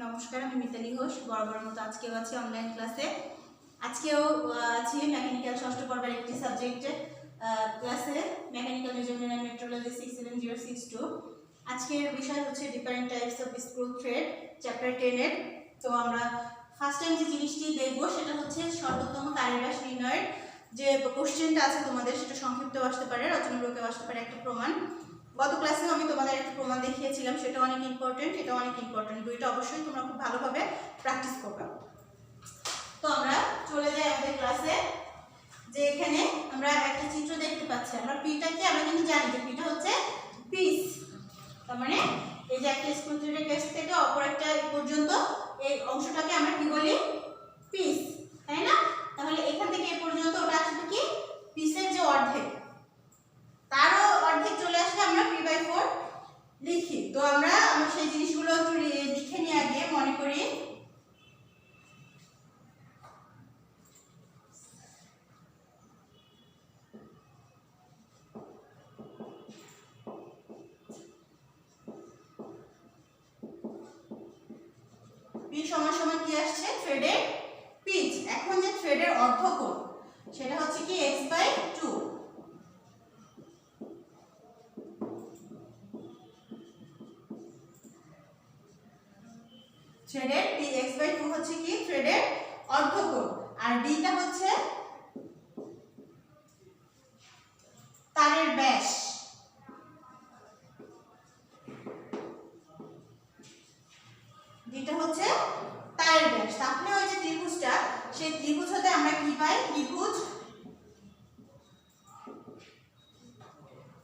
নমস্কার, আমি মিতালি ঘোষ। বরাবর মতো আজকেও আছি অনলাইন ক্লাসে। আজকেও আছি মেকানিক্যাল ষষ্ঠ পর্বের একটি সাবজেক্টে ক্লাসে, মেকানিক্যাল মেজারমেন্ট অ্যান্ড মেট্রোলজি 67062। আজকের বিষয় হচ্ছে different types of screw thread, chapter 10 এর। তো আমরা ফার্স্ট টাইম যে জিনিসটি দেখবো সেটা হচ্ছে সর্বোত্তম তারের ব্যাস নির্ণয়ের যে কোশ্চেনটা আছে তোমাদের, সেটা সংক্ষিপ্ত আসতে পারে, রচনামূলকেও আসতে পারে একটা প্রমাণ। গত ক্লাসেও আমি তোমাদের একটা প্রমাণ দেখিয়েছিলাম, সেটা অনেক ইম্পর্টেন্ট, এটা অনেক ইম্পর্টেন্ট। দুইটা অবশ্যই তোমরা খুব ভালোভাবে প্র্যাকটিস করবে। তো আমরা চলে যাই আমাদের ক্লাসে। যে এখানে আমরা একটা চিত্র দেখতে পাচ্ছি, আমরা পিটাকে আমরা কিন্তু জানি যে পিটা হচ্ছে পিস। তার মানে এই যে একটা স্ক্রু থ্রেডের কেস থেকে অপর একটা পর্যন্ত এই অংশটাকে আমরা কি বলি? পিস, তাই না? তাহলে এখান থেকে এই পর্যন্ত ওটা আসলে কি পিসের যে অর্ধেক, তারও অর্ধেক চলে আসলে আমরা p/4 লিখি। তো আমরা সেই জিনিসগুলো একটু লিখে নিয়ে আগে মনে করি। p সমান কি আসছে? থ্রেডের পিচ। এখন যে থ্রেডের অর্ধকোণ সেটা হচ্ছে কি x/2। থ্রেডের x/2 হচ্ছে কি থ্রেডের অর্ধকোণ, আর d টা হচ্ছে তারের ব্যাস। d টা হচ্ছে তারের ব্যাস। তাহলে ওই যে ত্রিভুজটা, সেই ত্রিভুজ হতে আমরা কি পাই?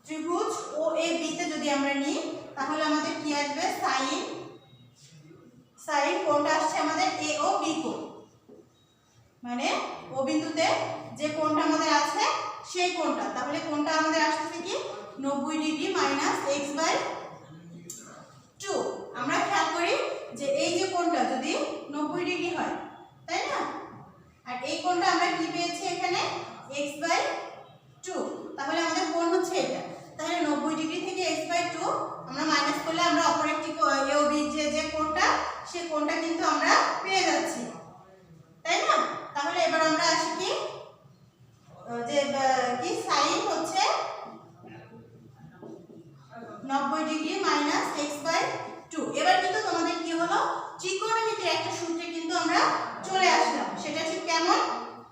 ত্রিভুজ OAB তে যদি আমরা নিই তাহলে আমাদের কি আসবে? সাইন কোণটা আসছে আমাদের AOB কোণ, মানে ও বিন্দুতে যে কোণটা আমাদের আছে সেই কোণটা। তাহলে কোণটা আমাদের আসছে কি 90 ডিগ্রি মাইনাস x/2। আমরা খেয়াল করি যে এই যে কোণটা যদি 90 ডিগ্রি হয়, তাই না? আর এই কোণটা আমরা কি পেয়েছি এখানে? x/2। তাহলে আমাদের কোণ হচ্ছে এটা। তাহলে 90 ডিগ্রি থেকে x/2 আমরা মাইনাস করলে আমরা অপর একটি AOB যে কোণটা, সেই কোণটা কিন্তু আমরা পেয়ে যাচ্ছি, তাই না? তাহলে এবার আমরা আসি কি যে কি সাইন হচ্ছে 90 ডিগ্রি মাইনাস x/2। এবার কিন্তু তোমাদের কি হলো? ত্রিকোণমিতির একটা সূত্রে কিন্তু আমরা চলে আসলাম। সেটা ঠিক কেমন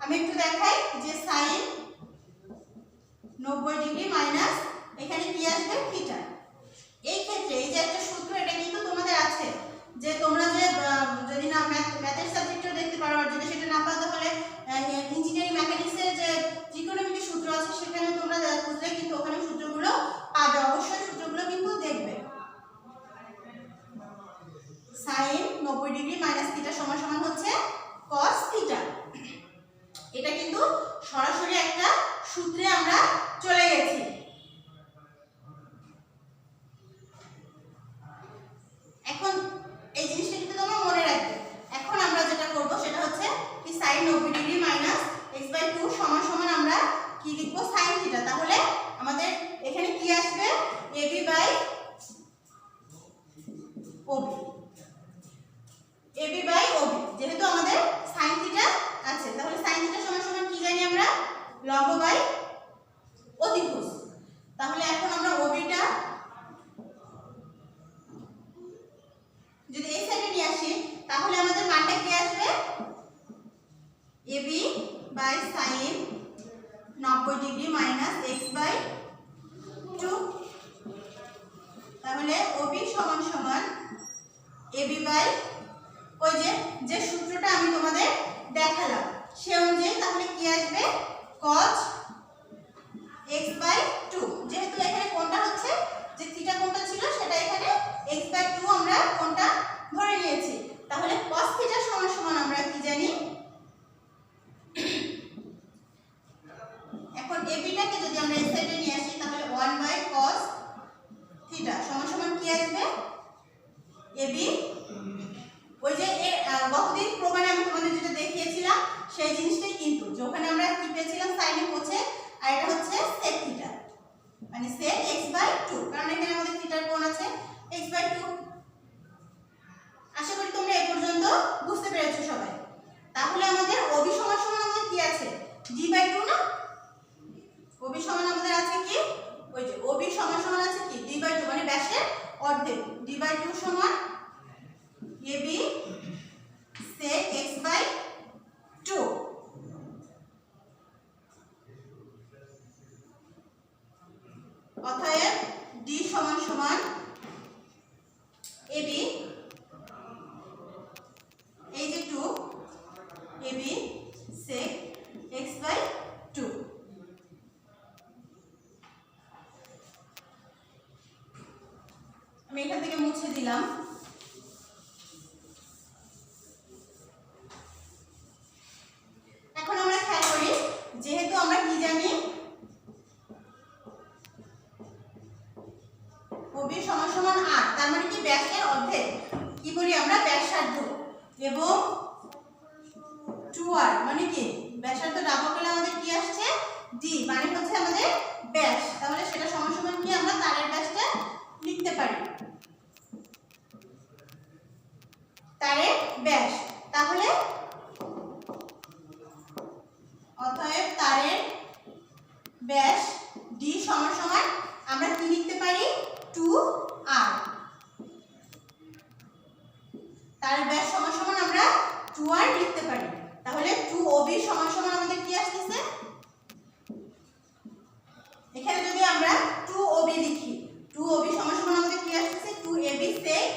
আমি একটু দেখাই। যে সাইন 90 ডিগ্রি মাইনাস এখানে কি আসবে? থিটা। এই ক্ষেত্রে এই যে একটা সূত্র, এটা কিন্তু তোমাদের আছে যে তোমরা যে যদি না ম্যাথের সাবজেক্টও দেখতে পারো, আর যদি সেটা না পাও তাহলে ইঞ্জিনিয়ারিং মেকানিক্সের যে ত্রিকোণমিতির সূত্র আছে সেখানে তোমরা খুঁজলে কিন্তু ওখানে সূত্রগুলো পাবে। অবশ্যই সূত্রগুলো কিন্তু দেখবে। সাইন 90 ডিগ্রি মাইনাস থিটা সমান সমান হচ্ছে cos থিটা। এটা কিন্তু সরাসরি একটা সূত্রে আমরা চলে গেছি। এখন এই জিনিসটা কিন্তু তোমরা মনে রাখবে। এখন আমরা যেটা করব সেটা হচ্ছে কি sin 90 ডিগ্রি মাইনাস x/2 সমান সমান আমরা কি লিখব? sin theta. তাহলে আমাদের এখানে কি আসবে? AB/OB। AB/OB যেহেতু আমাদের sin থিটা আছে, তাহলে sin থিটা সমান সমান কি জানি আমরা? লম্ব বাই অতিভুজ। তাহলে এখন আমরা OB টা যদি এই সাইডে নিয়ে আসি তাহলে আমাদের মানটা কি আসবে? AB/sin 90 degree minus x/2। তাহলে OB সমান সমান AB/ ওই যে সূত্রটা আমি তোমাদের দেখালাম সে অনুযায়ী তাহলে কি আসবে? cos x/2। যেহেতু এখানে কোণটা হচ্ছে যে থিটা কোণটা ছিল সেটা এখানে x/2 আমরা কোণটা ধরে নিয়েছি। তাহলে cos থিটা সমান সমান আমরা কি জানি? এখন AB টাকে যদি আমরা এই সাইডে নিয়ে আসি তাহলে 1/cos থিটা সমান সমান কি আসবে? AB। ওই যে বহুদিন প্রমাণে আমি তোমাদের যেটা দেখিয়েছিলাম সেই জিনিসটাই কিন্তু, যেখানে আমরা কি পেয়েছিলাম? sin এ কোছে, আর এটা হচ্ছে sec থিটা, মানে sec x/2, কারণ এখানে আমাদের থিটার কোণ আছে x/2। আশা করি তোমরা আমরা ব্যাসার্ধ এবং 2r মানে কি ব্যাসার্ধ ডাবল করলে আমাদের কি আসছে d মানে হচ্ছে আমাদের ব্যাস, তাহলে সেটা সমান সমান কি আমরা তারের ব্যাসটা লিখতে পারি তারের ব্যাস। তাহলে অতএব তারের ব্যাস d সমান সমান আমরা কি লিখতে পারি 2r। তারের ব্যাস সমান সমান আমরা 2r লিখতে পারি। তাহলে 2ob সমান সমান আমাদের কি আসছে, এখানে যদি আমরা 2ob লিখি 2ob সমান সমান আমাদের কি আসছে 2ab sec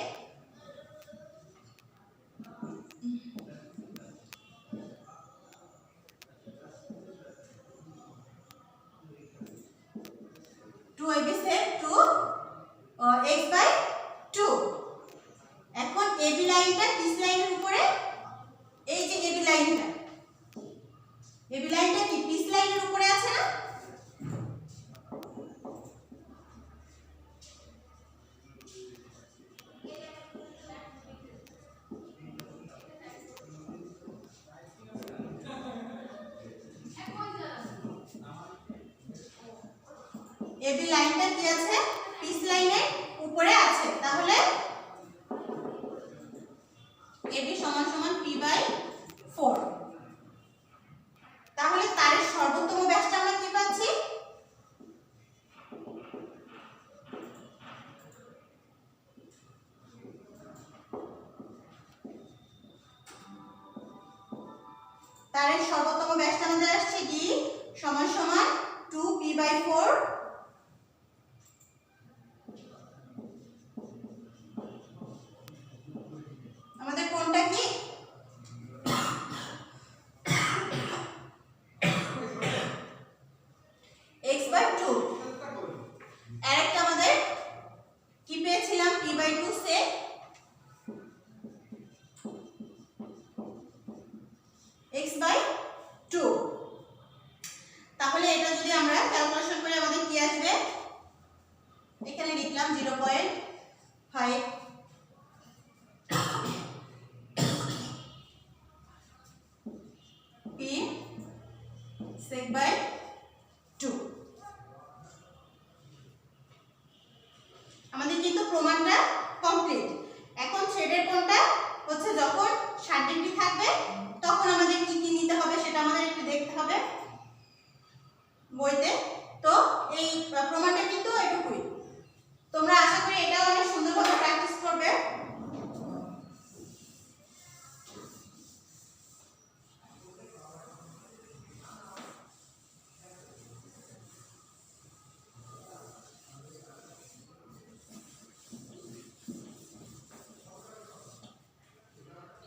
2ab sec 2x/2। এখন ab লাইনটা পিস লাইনের উপরে, এই যে ab লাইনটা কি পিস লাইনের উপরে আছে না, ab লাইনটা কি আছে পিস লাইনের উপরে আছে। তাহলে ab সমান সমান p/4। তাহলে তারের সর্বোত্তম ব্যাসটা আমরা কি পাচ্ছি, তারের সর্বোত্তম ব্যাসটা আমাদের আসছে d সমান সমান 2p/4। আমাদের কোনটা কি x/2। আরেকটা আমাদের কি পেয়েছিলাম p/2 sec x/2। তাহলে এটা যদি আমরা ক্যালকুলেশন করি আমাদের কি আসবে, এখানে লিখলাম 0.5 p sec/2। আমাদের কিন্তু প্রমাণটা কমপ্লিট। এখন থ্রেডের কোণটা হচ্ছে যখন 60 ডিগ্রি থাকবে তখন আমাদের কি কি নিতে হবে সেটা আমাদের একটু দেখতে হবে বইতে। তো এই প্রমাণটা কিন্তু এটুকুই, তোমরা আশা করি এটাও অনেক সুন্দরভাবে প্র্যাকটিস করবে।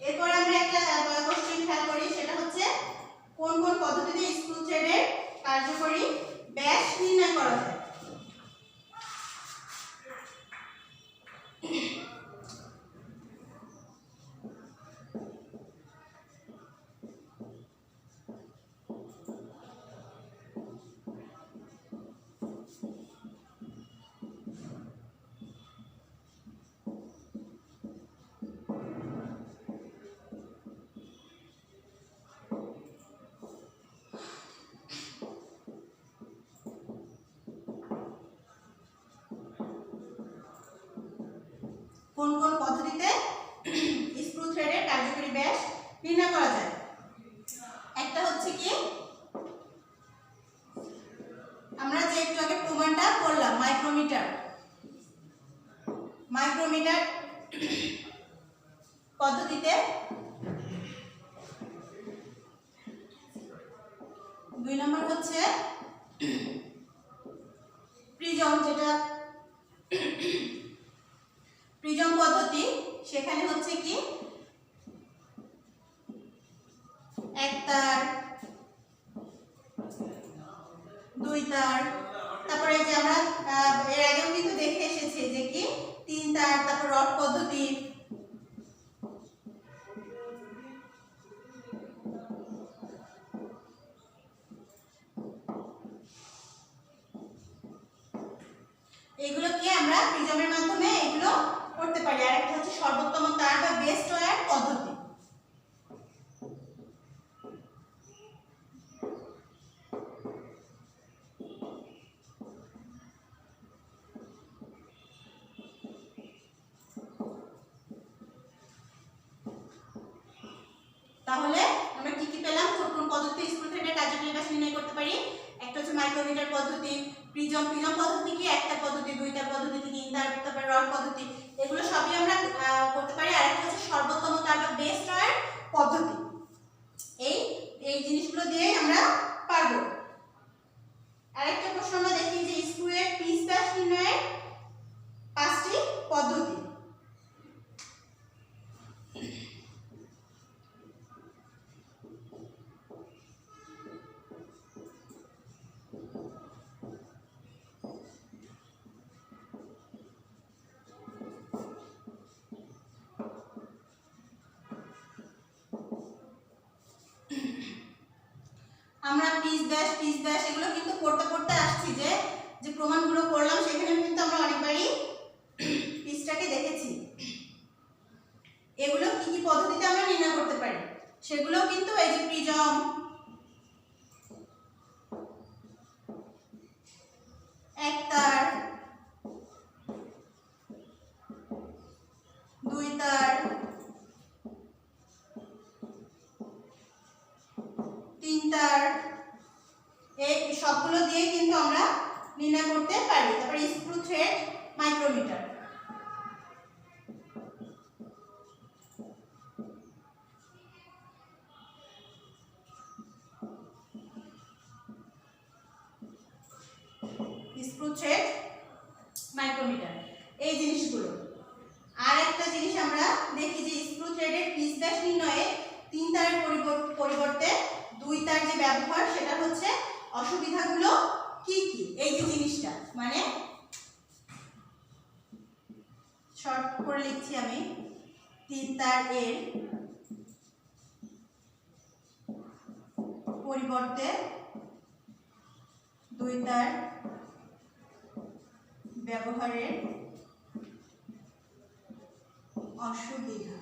এরপর আমরা একটা কোশ্চেন খেয়াল করি, সেটা হচ্ছে কোন কোন পদ্ধতিতে স্ক্রু থ্রেডের কার্যকরী ব্যাস নির্ণয় করা যায়। কোন কোন পদ্ধতিতে স্ক্রু থ্রেডের কার্যকরী ব্যাস নির্ণয় করা যায়। একটা হচ্ছে কি আমরা যে একটু আগে প্রমাণটা করলাম মাইক্রোমিটার পদ্ধতিতে। 2 নম্বর হচ্ছে প্রিজম, যেটা প্রিজম পদ্ধতি, সেখানে হচ্ছে কি 1 তার 2 তার, তারপরে যে আমরা এর আগেও কিন্তু দেখে এসেছি যে কি 3 তার, তারপর রড পদ্ধতি। এগুলো কি আমরা প্রিজমের মাধ্যমে এগুলো করতে পারি। আর একটা হচ্ছে সর্বোত্তম তার বা বেস্ট তাহলে আমরা কি কি পেলাম, কোন কোন পদ্ধতি স্ক্রু থ্রেডের কার্যকরী ব্যাস নির্ণয় করতে পারি। একটা হচ্ছে মাইক্রোমিটার পদ্ধতি, প্রিজম পদ্ধতি কি এক তার পদ্ধতি, দুই তার পদ্ধতি, তিন তার, তারপর রড পদ্ধতি, এগুলো সবই আমরা করতে পারি। আর একটা হচ্ছে সর্বোত্তম তার বা বেস্ট রড পদ্ধতি। এই এই জিনিসগুলো দিয়ে আমরা পারবো। আরেকটা প্রশ্ন আমরা দেখি যে স্ক্রুয়ের পিচ ব্যাস নির্ণয়ের 5টি পদ্ধতি। আমরা পিচ ব্যাস এগুলো কিন্তু পড়তে আসছি, যে প্রমাণগুলো করলাম সেখানে কিন্তু আমরা অনেকবারই পিচটাকে দেখেছি। এগুলো কি কি পদ্ধতিতে আমরা নির্ণয় করতে পারি সেগুলো কিন্তু এই যে প্রিজম, এক তার, দুই তার, তিন তার, এই সবগুলো দিয়ে কিন্তু আমরা নির্ণয় করতে পারি। তারপরে screw thread, micrometer. Screw thread, micrometer, এই জিনিসগুলো। আর একটা জিনিস আমরা দেখি যে স্ক্রু থ্রেডের পিচ ব্যাস নির্ণয়ে 3 তারের পরিবর্তে 2 তার যে ব্যবহার, সেটা হচ্ছে অসুবিধাগুলো কি কি। এই যে জিনিসটা মানে শর্ট করে লিখছি আমি, 3 তার এর পরিবর্তে 2 তার ব্যবহারের অসুবিধা।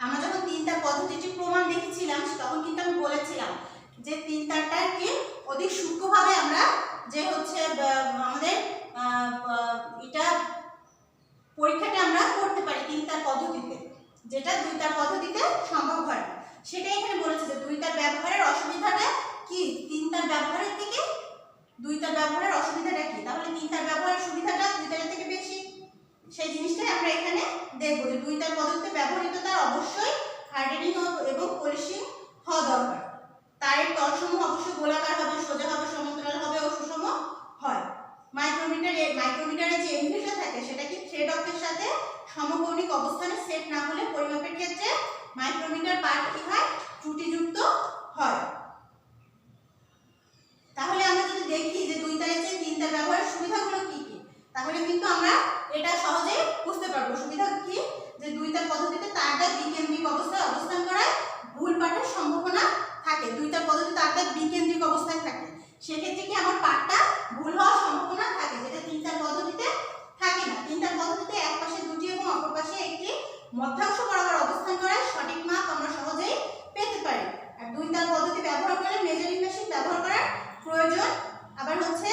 আমরা যখন 3 তার পদ্ধতিটি প্রমাণ দেখেছিলাম তখন কিন্তু আমি বলেছিলাম যে 3 তারটাকে অধিক সূক্ষ্মভাবে আমরা যে হচ্ছে আমাদের এটা পরীক্ষাটা আমরা করতে পারি 3 তার পদ্ধতিতে, যেটা 2 তার পদ্ধতিতে সম্ভব হয়। সেটাই এখানে বলেছে যে 2 তার ব্যবহারের অসুবিধাটা কি, 3 তার ব্যবহারের থেকে 2 তার ব্যবহারের অসুবিধাটা কি। তাহলে 3 তার ব্যবহারের সুবিধাটা 2 তারের থেকে বেশি, সেই জিনিসটাই আমরা এখানে দেখব যে 2 তার পদ্ধতিতে ব্যবহৃত তার অবশ্যই হার্ডেনিং এবং পলিশিং হওয়া দরকার। তারের তলসমূহ অবশ্যই গোলাকার হবে, সোজা হবে, সমান্তরাল হবে ও সুষম হয়। মাইক্রোমিটারে যে এমভিটা থাকে সেটা কি থ্রেড অক্ষের সাথে সমকৌণিক অবস্থানে সেট না হলে পরিমাপের ক্ষেত্রে মাইক্রোমিটার পার্ট কি হয়, ত্রুটিযুক্ত হয়। তাহলে আমরা যদি দেখি যে 2 তারের চেয়ে 3 তার ব্যবহারের সুবিধাগুলো কি কি, তাহলে কিন্তু আমরা এটা সহজে বুঝতে পারবো। সুবিধা কি, যে 2 তার পদ্ধতিতে তারটা বিকেন্দ্রিক অবস্থায় অবস্থান করায় ভুল পাঠের সম্ভাবনা থাকে। 2 তার পদ্ধতিতে তারটা বিকেন্দ্রিক অবস্থায় থাকে, সেক্ষেত্রে কি আমার পাঠটা ভুল হওয়ার সম্ভাবনা থাকে, যেটা 3 তার পদ্ধতিতে থাকে না। 3 তার পদ্ধতিতে এক পাশে দুটি এবং অপর পাশে একটি মধ্যাংশ বরাবর অবস্থান করায় সঠিক মাপ আমরা সহজেই পেতে পারি। আর 2 তার পদ্ধতি ব্যবহার করে মেজারিং মেশিন ব্যবহার করার প্রয়োজন। আবার হচ্ছে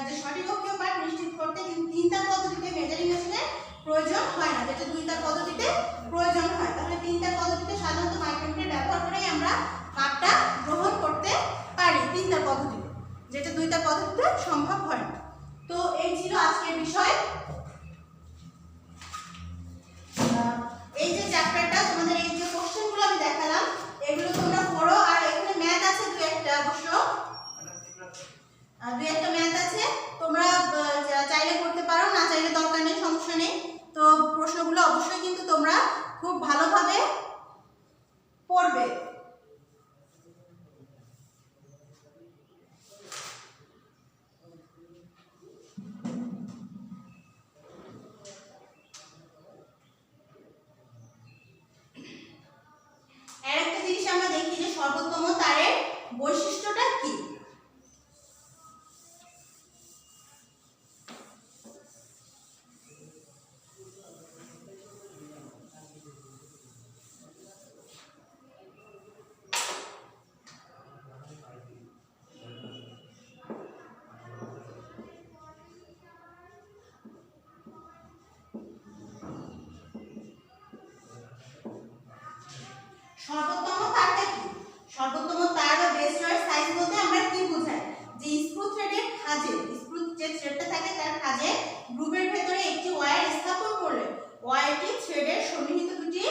যে সঠিক অক্ষীয় পাঠ নিশ্চিত করতে 3 তার পদ্ধতিতে মেজারিং মেশিনের প্রয়োজন হয় না, যেটা 2 তার পদ্ধতিতে প্রয়োজন হয়। তাহলে 3 তার পদ্ধতিতে সাধারণত মাইক্রোমিটার ব্যবহার করেই আমরা মাপটা গ্রহণ করতে পারি 3 তার পদ্ধতিতে, যেটা 2 তার পদ্ধতিতে সম্ভব হয় না। তো এই ছিল আজকের বিষয়। এই যে চ্যাপ্টারটা তোমাদের এই যে কোশ্চেনগুলো আমি দেখালাম এগুলো তোমরা পড়ো। আর এখানে ম্যাথ আছে 2-1টা, অবশ্য 2-1টা ম্যাথ আছে, তোমরা চাইলে করতে পারো, না চাইলে দরকার নেই, সমস্যা নেই। তো প্রশ্নগুলো অবশ্যই কিন্তু তোমরা খুব ভালোভাবে পড়বে। আরেকটা জিনিস আমরা দেখি যে সর্বোত্তম তারের বৈশিষ্ট্যটা কি। সর্বোত্তম তারটা কি? সর্বোত্তম তার বা বেস্ট ওয়্যার সাইজ বলতে আমরা কি বোঝাই? যে স্ক্রু থ্রেডের খাঁজে, স্ক্রু যে থ্রেডটা থাকে তার খাঁজে গ্রুপের ভেতরে একটি ওয়্যার স্থাপন করলে ওয়্যারটি থ্রেডের সন্নিহিত দুটি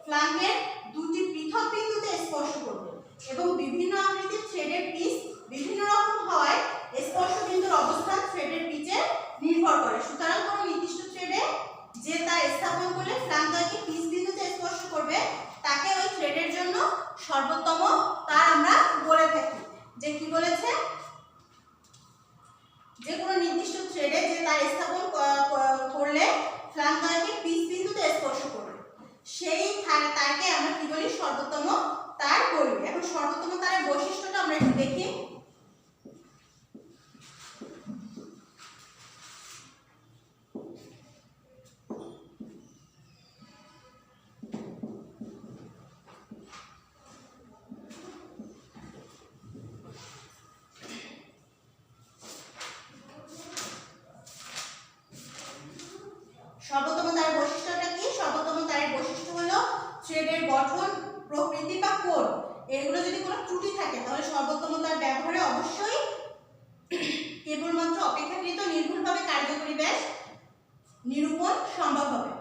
ফ্ল্যাঙ্কের দুটি পৃথক বিন্দুতে স্পর্শ করবে এবং বিভিন্ন আকৃতির থ্রেডের পিচ বিভিন্ন রকম হওয়ায় স্পর্শ বিন্দুর অবস্থান থ্রেডের পিচে নির্ভর করে। সুতরাং কোনো নির্দিষ্ট থ্রেডে যে তার স্থাপন করলে ফ্ল্যাঙ্কদ্বয়কে পিচ বিন্দুতে স্পর্শ করবে তাকে ওই থ্রেডের জন্য সর্বোত্তম তার আমরা বলে থাকি। যে কি বলেছে? যে কোনো নির্দিষ্ট থ্রেডে যে তার স্থাপন করলে ফ্ল্যাঙ্কদ্বয়কে পিচ বিন্দুতে স্পর্শ করবে সেই তারকে আমরা কি বলি? সর্বোত্তম তার বলি। এখন সর্বোত্তম তারের বৈশিষ্ট্যটা আমরা একটু দেখি। সর্বোত্তম তারের বৈশিষ্ট্যটা কি? সর্বোত্তম তারের বৈশিষ্ট্য হলো থ্রেডের গঠন, প্রকৃতি বা কোণ এগুলো যদি কোনো ত্রুটি থাকে তাহলে সর্বোত্তম তার ব্যবহারে অবশ্যই কেবলমাত্র অপেক্ষাকৃত নির্ভুলভাবে কার্যকরী ব্যাস নিরূপণ সম্ভব হবে।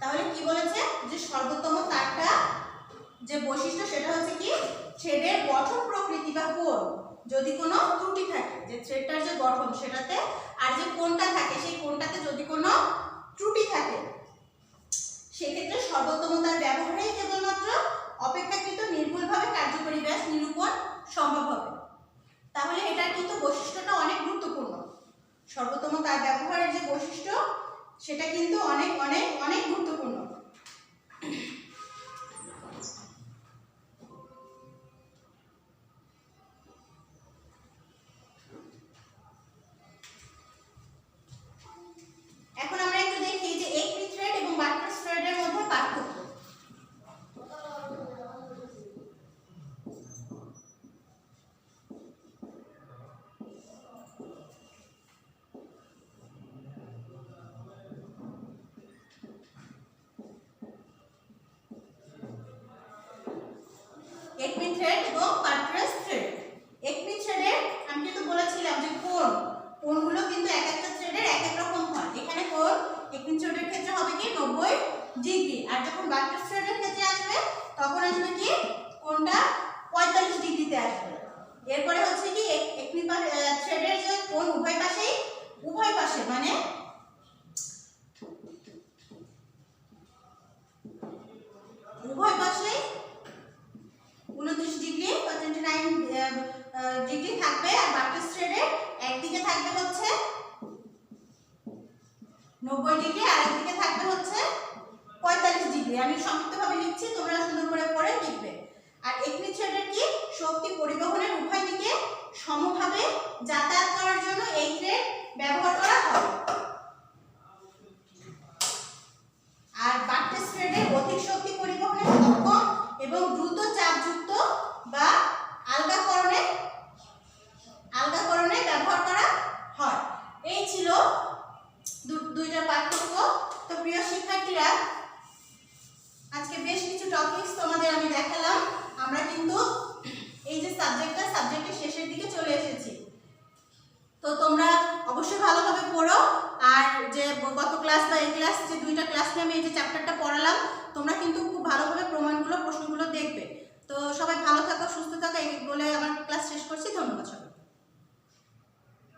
তাহলে কি বলেছে? যে সর্বোত্তম তারটা যে বৈশিষ্ট্য সেটা হচ্ছে কি? থ্রেডের গঠন, প্রকৃতি বা কোণ যদি কোনো ত্রুটি থাকে, যে থ্রেডটার যে গঠন সেটাতে আর যে কোণটা থাকে সেই কোণটাতে যদি কোনো ত্রুটি থাকে সেক্ষেত্রে সর্বোত্তম তার ব্যবহারেই কেবলমাত্র অপেক্ষাকৃত নির্ভুলভাবে কার্যকরী ব্যাস নিরূপণ সম্ভব হবে। তাহলে এটার কিন্তু বৈশিষ্ট্যটা অনেক গুরুত্বপূর্ণ। সর্বোত্তম তার ব্যবহারের যে বৈশিষ্ট্য সেটা কিন্তু অনেক অনেক অনেক গুরুত্বপূর্ণ। এখন আমরা একটু দেখি যে একটি থ্রেড এবং বাট্রাস থ্রেডের মধ্যে পার্থক্য। একমি থ্রেড এবং বাট্রাস থ্রেড। একমি থ্রেডের আমি কিন্তু বলেছিলাম যে কোণগুলো কিন্তু এক একটা থ্রেডের এক এক রকম হয়। এখানে কোণ একমি থ্রেডের ক্ষেত্রে হবে কি 90 ডিগ্রি, আর যখন বাট্রাস থ্রেডের ক্ষেত্রে আসবে তখন আসবে কি কোণটা 45 ডিগ্রিতে আসবে। এরপরে হচ্ছে কি একমি থ্রেডের যে কোণ উভয় পাশে মানে উভয় পাশে 29 ডিগ্রি বা 29 ডিগ্রি থাকবে, আর বাট্রাস থ্রেডের একদিকে থাকবে হচ্ছে 90 ডিগ্রি আর একদিকে থাকবে হচ্ছে 45 ডিগ্রি। আমি সংক্ষিপ্তভাবে লিখছি, তোমরা সুন্দর করে পড়ে লিখবে। আর একমি থ্রেডের কি শক্তি পরিবহনের উভয় দিকে সমভাবে যাতায়াত করার জন্য এই থ্রেড ব্যবহার করা হয়। আর বাট্রাস থ্রেডের অধিক শক্তি পরিবহনে সক্ষম এবং দ্রুত চাপযুক্ত বা আলগাকরণে ব্যবহার করা হয়। এই ছিল দুইটার পার্থক্য। তো প্রিয় শিক্ষার্থীরা, আজকে বেশ কিছু টপিকস তোমাদের আমি দেখালাম। আমরা কিন্তু এই যে সাবজেক্টের শেষের দিকে চলে এসেছি। তো তোমরা অবশ্যই ভালোভাবে পড়ো। আর যে গত ক্লাস বা এই ক্লাস যে দুইটা ক্লাস নিয়ে আমি এই যে চ্যাপ্টারটা পড়ালাম তোমরা কিন্তু খুব ভালোভাবে প্রমাণগুলো